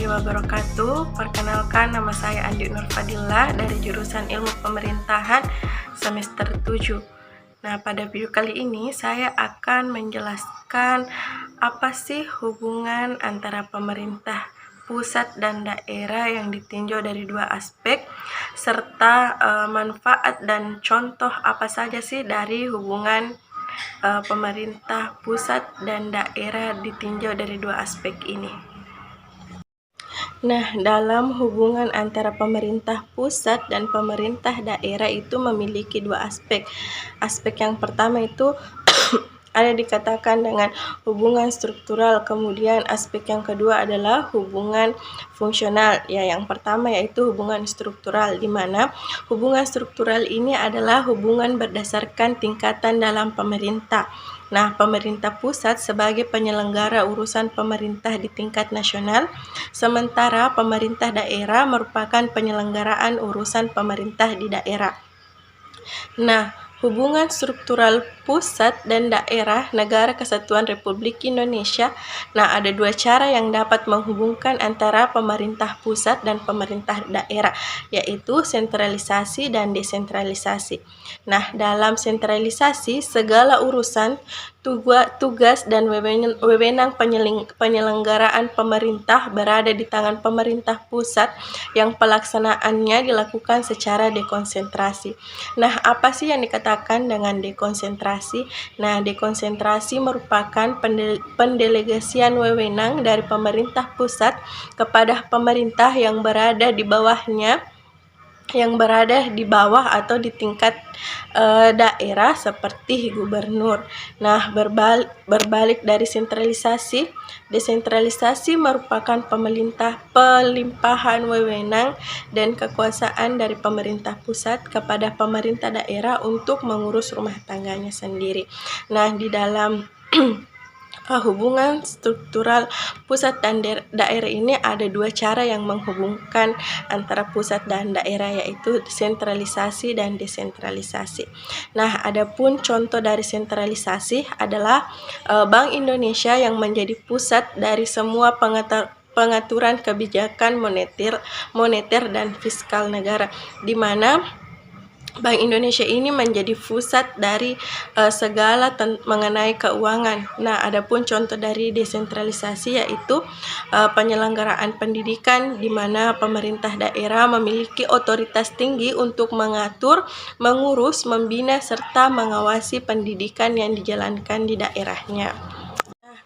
wabarakatuh. Perkenalkan, nama saya Andi Nur Fadila dari jurusan Ilmu Pemerintahan semester 7. Nah, pada video kali ini saya akan menjelaskan apa sih hubungan antara pemerintah pusat dan daerah yang ditinjau dari dua aspek, serta manfaat dan contoh apa saja sih dari hubungan pemerintah pusat dan daerah ditinjau dari dua aspek ini. Nah, dalam hubungan antara pemerintah pusat dan pemerintah daerah itu memiliki dua aspek. Aspek yang pertama itu ada dikatakan dengan hubungan struktural, kemudian aspek yang kedua adalah hubungan fungsional. Ya, yang pertama yaitu hubungan struktural, di mana hubungan struktural ini adalah hubungan berdasarkan tingkatan dalam pemerintah. Nah, pemerintah pusat sebagai penyelenggara urusan pemerintah di tingkat nasional, sementara pemerintah daerah merupakan penyelenggaraan urusan pemerintah di daerah. Nah, hubungan struktural pusat dan daerah Negara Kesatuan Republik Indonesia. Nah, ada dua cara yang dapat menghubungkan antara pemerintah pusat dan pemerintah daerah, yaitu sentralisasi dan desentralisasi. Nah, dalam sentralisasi, segala urusan, tugas dan wewenang penyelenggaraan pemerintah berada di tangan pemerintah pusat yang pelaksanaannya dilakukan secara dekonsentrasi. Nah, apa sih yang dikatakan dengan dekonsentrasi? Nah, dekonsentrasi merupakan pendelegasian wewenang dari pemerintah pusat kepada pemerintah yang berada di bawahnya, yang berada di bawah atau di tingkat daerah seperti gubernur. Nah, berbalik dari sentralisasi, desentralisasi merupakan pelimpahan wewenang dan kekuasaan dari pemerintah pusat kepada pemerintah daerah untuk mengurus rumah tangganya sendiri. Nah, di dalam hubungan struktural pusat dan daerah ini ada dua cara yang menghubungkan antara pusat dan daerah, yaitu sentralisasi dan desentralisasi. Nah, adapun contoh dari sentralisasi adalah Bank Indonesia yang menjadi pusat dari semua pengaturan kebijakan moneter dan fiskal negara, di mana Bank Indonesia ini menjadi pusat dari segala mengenai keuangan. Nah, adapun contoh dari desentralisasi yaitu penyelenggaraan pendidikan, di mana pemerintah daerah memiliki otoritas tinggi untuk mengatur, mengurus, membina, serta mengawasi pendidikan yang dijalankan di daerahnya.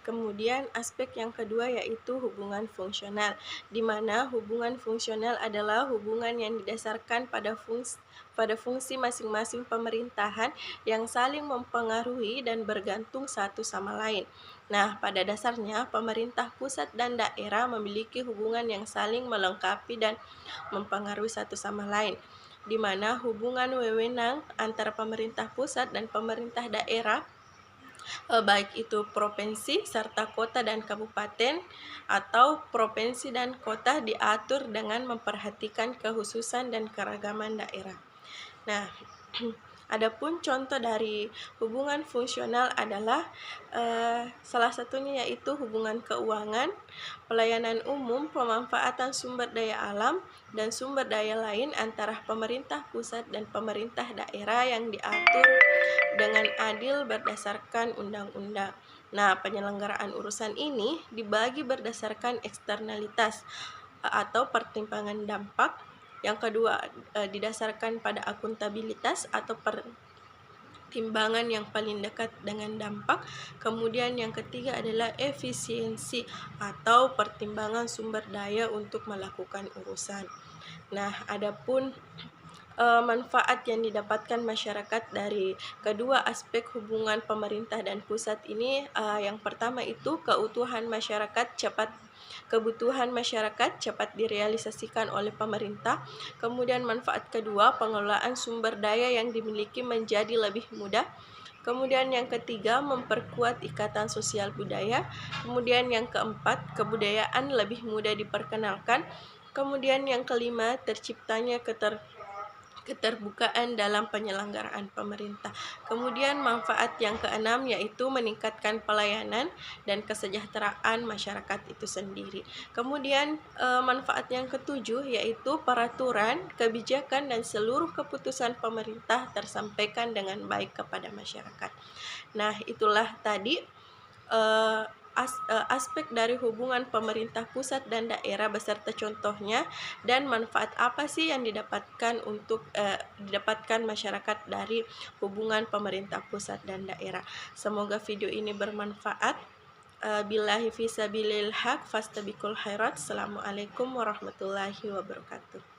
Kemudian aspek yang kedua yaitu hubungan fungsional, di mana hubungan fungsional adalah hubungan yang didasarkan pada fungsi masing-masing pemerintahan yang saling mempengaruhi dan bergantung satu sama lain. Nah, pada dasarnya pemerintah pusat dan daerah memiliki hubungan yang saling melengkapi dan mempengaruhi satu sama lain, di mana hubungan wewenang antara pemerintah pusat dan pemerintah daerah, baik itu provinsi serta kota dan kabupaten atau provinsi dan kota, diatur dengan memperhatikan kekhususan dan keragaman daerah. Nah, adapun contoh dari hubungan fungsional adalah salah satunya yaitu hubungan keuangan, pelayanan umum, pemanfaatan sumber daya alam dan sumber daya lain antara pemerintah pusat dan pemerintah daerah yang diatur dengan adil berdasarkan undang-undang. Nah, penyelenggaraan urusan ini dibagi berdasarkan eksternalitas atau pertimbangan dampak. Yang kedua, didasarkan pada akuntabilitas atau pertimbangan yang paling dekat dengan dampak. Kemudian yang ketiga adalah efisiensi atau pertimbangan sumber daya untuk melakukan urusan. Nah, adapun manfaat yang didapatkan masyarakat dari kedua aspek hubungan pemerintah dan pusat ini, yang pertama itu kebutuhan masyarakat cepat direalisasikan oleh pemerintah. Kemudian manfaat kedua, pengelolaan sumber daya yang dimiliki menjadi lebih mudah. Kemudian yang ketiga, memperkuat ikatan sosial budaya. Kemudian yang keempat, kebudayaan lebih mudah diperkenalkan. Kemudian yang kelima, terciptanya keterbukaan dalam penyelenggaraan pemerintah. Kemudian manfaat yang keenam yaitu meningkatkan pelayanan dan kesejahteraan masyarakat itu sendiri. Kemudian manfaat yang ketujuh yaitu peraturan, kebijakan dan seluruh keputusan pemerintah tersampaikan dengan baik kepada masyarakat. Nah, itulah tadi aspek dari hubungan pemerintah pusat dan daerah beserta contohnya, dan manfaat apa sih yang didapatkan masyarakat dari hubungan pemerintah pusat dan daerah. Semoga video ini bermanfaat. Billahi fisabilil haq fastabiqul khairat. Assalamualaikum warahmatullahi wabarakatuh.